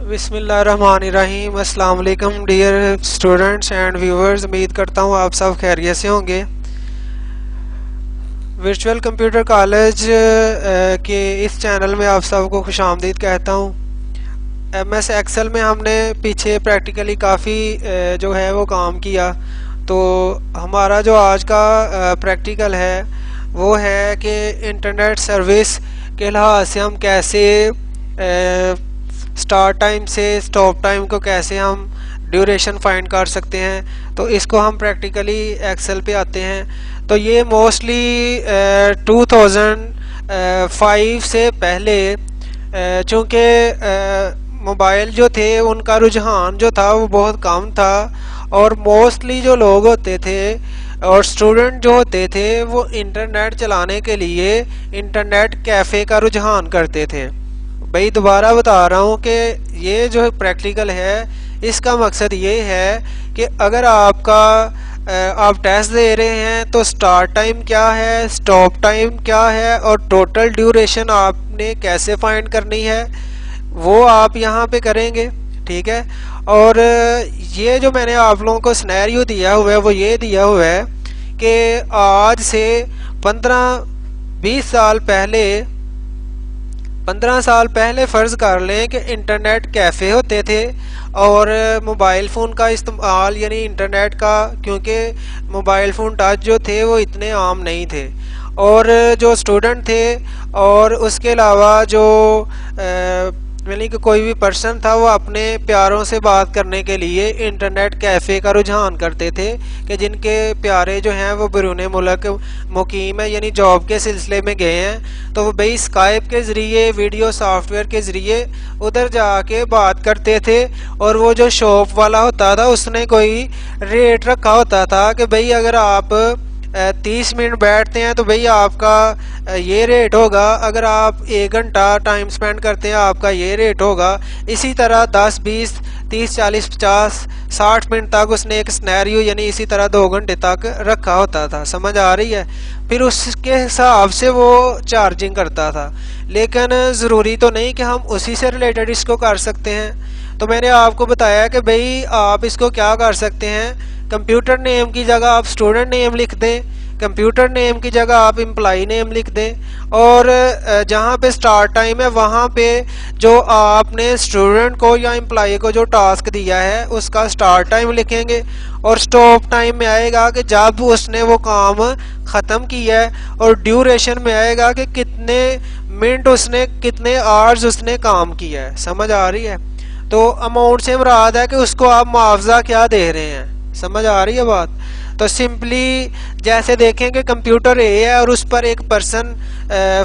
बिस्मिल्लाहिर्रहमानिर्रहीम। अस्सलाम वालेकुम डियर स्टूडेंट्स एंड व्यूवर्स। उम्मीद करता हूँ आप सब खैरियत से होंगे। वर्चुअल कंप्यूटर कॉलेज के इस चैनल में आप सबको खुशामदीद कहता हूँ। MS एक्सेल में हमने पीछे प्रैक्टिकली काफ़ी जो है वो काम किया। तो हमारा जो आज का प्रैक्टिकल है वो है कि इंटरनेट सर्विस के लिहाज से हम कैसे स्टार्ट टाइम से स्टॉप टाइम को कैसे हम ड्यूरेशन फाइंड कर सकते हैं। तो इसको हम प्रैक्टिकली एक्सेल पे आते हैं। तो ये मोस्टली 2005 से पहले चूँकि मोबाइल जो थे उनका रुझान जो था वो बहुत कम था और मोस्टली जो लोग होते थे और स्टूडेंट जो होते थे वो इंटरनेट चलाने के लिए इंटरनेट कैफ़े का रुझान करते थे। भाई दोबारा बता रहा हूँ कि ये जो प्रैक्टिकल है इसका मकसद ये है कि अगर आप टेस्ट दे रहे हैं तो स्टार्ट टाइम क्या है, स्टॉप टाइम क्या है और टोटल ड्यूरेशन आपने कैसे फाइंड करनी है वो आप यहाँ पे करेंगे। ठीक है। और ये जो मैंने आप लोगों को सिनेरियो दिया हुआ है वो ये दिया हुआ है कि आज से 15-20 साल पहले फ़र्ज़ कर लें कि इंटरनेट कैफ़े होते थे और मोबाइल फ़ोन का इस्तेमाल यानी इंटरनेट का, क्योंकि मोबाइल फ़ोन टच जो थे वो इतने आम नहीं थे और जो स्टूडेंट थे और उसके अलावा जो यानी कि कोई भी पर्सन था वो अपने प्यारों से बात करने के लिए इंटरनेट कैफ़े का रुझान करते थे कि जिनके प्यारे जो हैं वो बैरून मुल्क मुकीम है यानी जॉब के सिलसिले में गए हैं तो वो भाई स्काइप के ज़रिए वीडियो सॉफ्टवेयर के ज़रिए उधर जाके बात करते थे। और वो जो शॉप वाला होता था उसने कोई रेट रखा होता था कि भाई अगर आप 30 मिनट बैठते हैं तो भाई आपका ये रेट होगा, अगर आप 1 घंटा टाइम स्पेंड करते हैं आपका ये रेट होगा। इसी तरह 10, 20, 30, 40, 50, 60 मिनट तक उसने एक स्नैरियो यानी इसी तरह 2 घंटे तक रखा होता था। समझ आ रही है। फिर उसके हिसाब से वो चार्जिंग करता था, लेकिन ज़रूरी तो नहीं कि हम उसी से रिलेटेड इसको कर सकते हैं। तो मैंने आपको बताया कि भाई आप इसको क्या कर सकते हैं, कंप्यूटर नेम की जगह आप स्टूडेंट नेम लिख दें, कंप्यूटर नेम की जगह आप एम्प्लॉई नेम लिख दें और जहाँ पे स्टार्ट टाइम है वहाँ पे जो आपने स्टूडेंट को या एम्प्लॉई को जो टास्क दिया है उसका स्टार्ट टाइम लिखेंगे और स्टॉप टाइम में आएगा कि जब उसने वो काम ख़त्म किया है और ड्यूरेशन में आएगा कि कितने मिनट उसने, कितने आवर्स उसने काम किया है। समझ आ रही है। तो अमाउंट से मुराद है कि उसको आप मुआवजा क्या दे रहे हैं। समझ आ रही है बात। तो सिंपली जैसे देखें कि कंप्यूटर ए है और उस पर एक पर्सन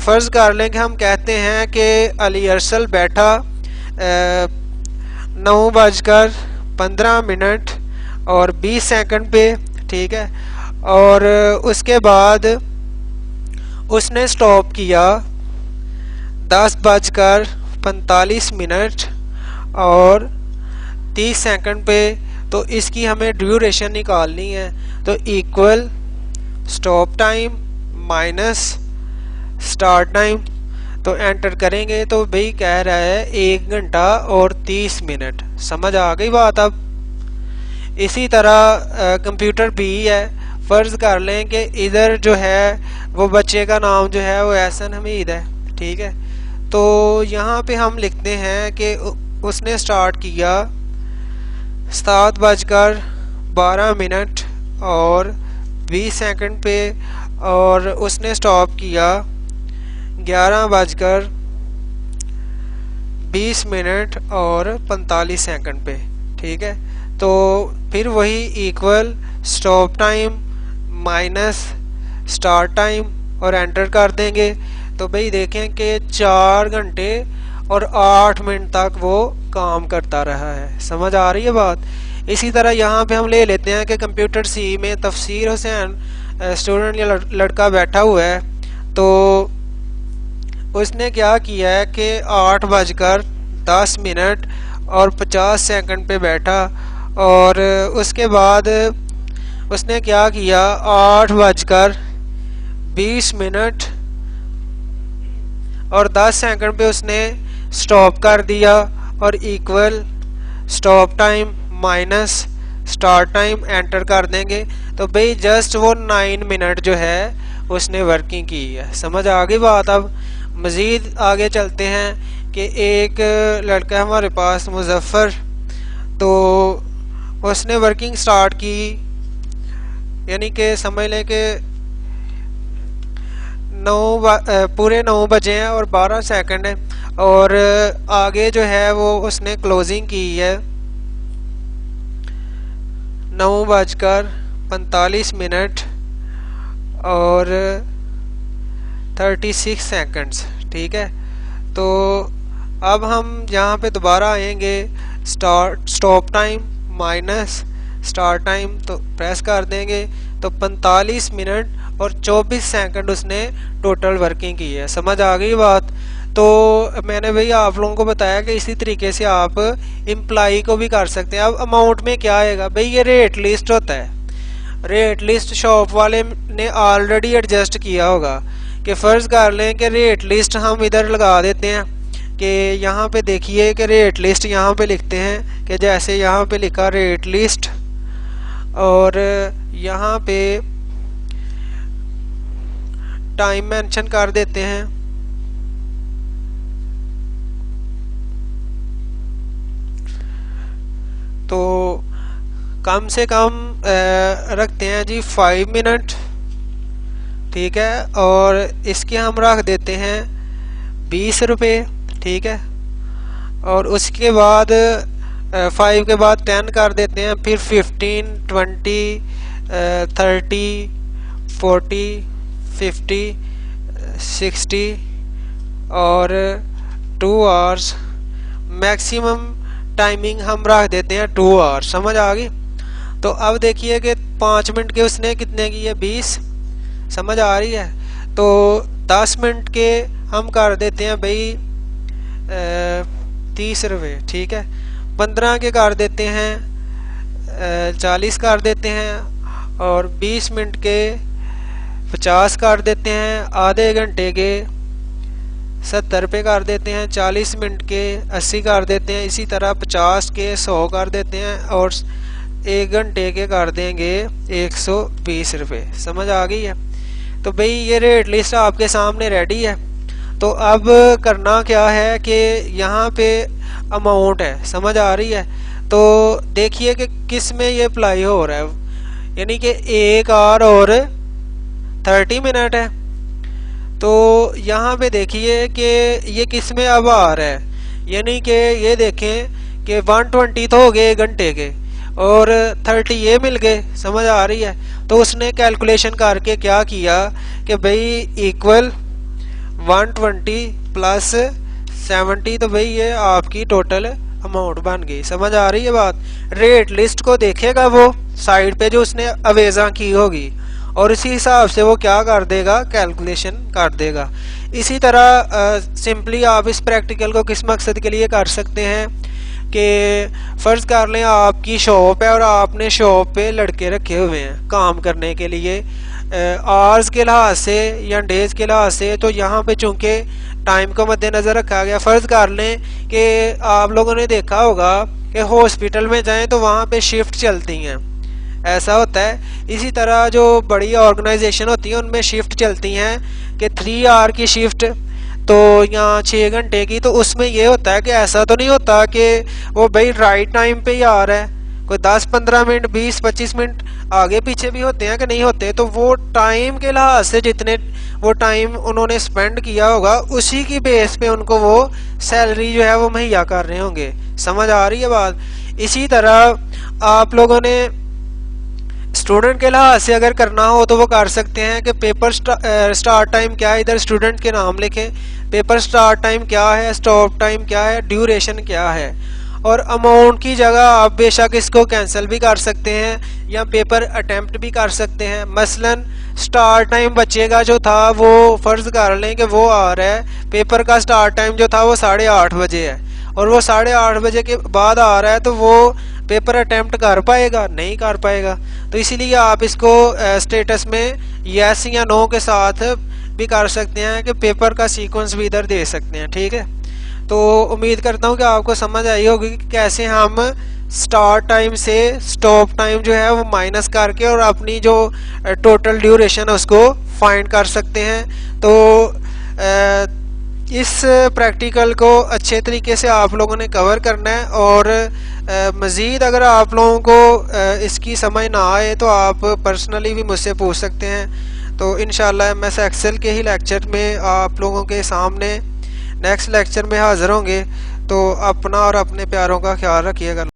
फ़र्ज़ कर लें कि हम कहते हैं कि अली अरसल बैठा 9:15 और 20 सेकंड पे। ठीक है। और उसके बाद उसने स्टॉप किया 10:45 और 30 सेकंड पे। तो इसकी हमें ड्यूरेशन निकालनी है। तो equal stop time minus start time. तो एंटर करेंगे तो भाई कह रहा है 1 घंटा और 30 मिनट। समझ आ गई बात। अब इसी तरह कंप्यूटर बी है, फ़र्ज़ कर लें कि इधर जो है वो बच्चे का नाम जो है वो एहसन हमीद है। ठीक है। तो यहाँ पे हम लिखते हैं कि उसने स्टार्ट किया 7:12 और 20 सेकंड पे और उसने स्टॉप किया 11:20 और 45 सेकंड पे। ठीक है। तो फिर वही equal stop time minus start time और एंटर कर देंगे। तो भाई देखें कि 4 घंटे और 8 मिनट तक वो काम करता रहा है। समझ आ रही है बात। इसी तरह यहाँ पे हम ले लेते हैं कि कंप्यूटर सी में तफसीर हुसैन स्टूडेंट या लड़का बैठा हुआ है। तो उसने क्या किया है कि 8:10 और 50 सेकंड पे बैठा और उसके बाद उसने क्या किया 8:20 और 10 सेकंड पे उसने स्टॉप कर दिया और equal stop time minus start time enter कर देंगे। तो भाई जस्ट वो 9 मिनट जो है उसने वर्किंग की है। समझ आ गई बात। अब मज़ीद आगे चलते हैं कि एक लड़का है हमारे पास मुजफ्फ़र, तो उसने वर्किंग स्टार्ट की, यानी कि समझ लें कि पूरे 9 बजे हैं और 12 सेकंड है, और आगे जो है वो उसने क्लोजिंग की है 9:45 और 36 सेकंड्स। ठीक है, तो अब हम यहाँ पे दोबारा आएंगे, stop time minus start time, तो प्रेस कर देंगे तो 45 मिनट और 24 सेकंड उसने टोटल वर्किंग की है। समझ आ गई बात। तो मैंने भाई आप लोगों को बताया कि इसी तरीके से आप एम्प्लॉई को भी कर सकते हैं। अब अमाउंट में क्या आएगा भाई, ये रेट लिस्ट होता है। रेट लिस्ट शॉप वाले ने ऑलरेडी एडजस्ट किया होगा कि फ़र्ज़ कर लें कि रेट लिस्ट हम इधर लगा देते हैं कि यहाँ पे देखिए कि रेट लिस्ट यहाँ पे लिखते हैं कि जैसे यहाँ पे लिखा रेट लिस्ट, और यहाँ पे टाइम मेंशन कर देते हैं। तो कम से कम रखते हैं जी 5 मिनट। ठीक है, और इसके हम रख देते हैं 20 रुपये। ठीक है, और उसके बाद 5 के बाद 10 कर देते हैं, फिर 15, 20, 30, 40, 50, 60 और 2 आवर्स। मैक्सिमम टाइमिंग हम रख देते हैं 2 आवर्स। समझ आ गई। तो अब देखिए कि 5 मिनट के उसने कितने की है, 20। समझ आ रही है। तो 10 मिनट के हम कर देते हैं भाई 30 रुपये। ठीक है, 15 के कर देते हैं 40 कर देते हैं, और 20 मिनट के 50 कर देते हैं, आधे घंटे के 70 रुपये कर देते हैं, 40 मिनट के 80 कर देते हैं, इसी तरह 50 के 100 कर देते हैं, और 1 घंटे के कर देंगे 120 रुपये। समझ आ गई है। तो भाई ये रेट लिस्ट आपके सामने रेडी है। तो अब करना क्या है कि यहाँ पे अमाउंट है। समझ आ रही है। तो देखिए कि किस में ये अप्लाई हो रहा है, यानी कि 1 आवर और 30 मिनट है। तो यहाँ पे देखिए कि ये किस में अब आ रहा है, यानी कि ये देखें कि 120 तो हो गए 1 घंटे के, और 30 ये मिल गए। समझ आ रही है। तो उसने कैलकुलेशन करके क्या किया कि भाई इक्वल 120 प्लस 70, तो भाई ये आपकी टोटल अमाउंट बन गई। समझ आ रही है बात। रेट लिस्ट को देखेगा वो साइड पे जो उसने अवेजा की होगी, और इसी हिसाब से वो क्या कर देगा, कैलकुलेशन कर देगा। इसी तरह सिंपली आप इस प्रैक्टिकल को किस मकसद के लिए कर सकते हैं कि फ़र्ज़ कर लें आपकी शॉप है और आपने शॉप पे लड़के रखे हुए हैं काम करने के लिए आवर्स के लिहाज से या डेज़ के लिहाज से। तो यहाँ पे चूँकि टाइम को मद्देनज़र रखा गया, फ़र्ज़ कर लें कि आप लोगों ने देखा होगा कि हॉस्पिटल में जाएं तो वहाँ पे शिफ्ट चलती हैं, ऐसा होता है। इसी तरह जो बड़ी ऑर्गेनाइजेशन होती है उनमें शिफ्ट चलती हैं कि 3 आवर की शिफ्ट, तो यहाँ 6 घंटे की। तो उसमें ये होता है कि ऐसा तो नहीं होता कि वो भाई राइट टाइम पे ही आ रहा है, कोई 10-15 मिनट 20-25 मिनट आगे पीछे भी होते हैं कि नहीं होते। तो वो टाइम के लिहाज से जितने वो टाइम उन्होंने स्पेंड किया होगा उसी की बेस पे उनको वो सैलरी जो है वो मुहैया कर रहे होंगे। समझ आ रही है बात। इसी तरह आप लोगों ने स्टूडेंट के लिहाज से अगर करना हो तो वो कर सकते हैं कि पेपर स्टार्ट टाइम क्या है, इधर स्टूडेंट के नाम लिखें, पेपर स्टार्ट टाइम क्या है, स्टॉप टाइम क्या है, ड्यूरेशन क्या है, और अमाउंट की जगह आप बेशक इसको कैंसिल भी कर सकते हैं या पेपर अटेम्प्ट भी कर सकते हैं। मसलन स्टार्ट टाइम बचेगा जो था वो फ़र्ज़ कर लें कि वो आ रहा है, पेपर का स्टार्ट टाइम जो था वो 8:30 बजे है और वो 8:30 बजे के बाद आ रहा है, तो वो पेपर अटेम्प्ट कर पाएगा, नहीं कर पाएगा। तो इसीलिए आप इसको स्टेटस में यस या नो के साथ भी कर सकते हैं कि पेपर का सीक्वेंस भी इधर दे सकते हैं। ठीक है, तो उम्मीद करता हूँ कि आपको समझ आई होगी कि कैसे हम स्टार्ट टाइम से स्टॉप टाइम जो है वो माइनस करके और अपनी जो टोटल ड्यूरेशन है उसको फाइंड कर सकते हैं। तो इस प्रैक्टिकल को अच्छे तरीके से आप लोगों ने कवर करना है, और मज़ीद अगर आप लोगों को इसकी समझ ना आए तो आप पर्सनली भी मुझसे पूछ सकते हैं। तो इंशाल्लाह एमएस एक्सेल के ही लेक्चर में आप लोगों के सामने नेक्स्ट लेक्चर में हाज़िर होंगे। तो अपना और अपने प्यारों का ख्याल रखिएगा।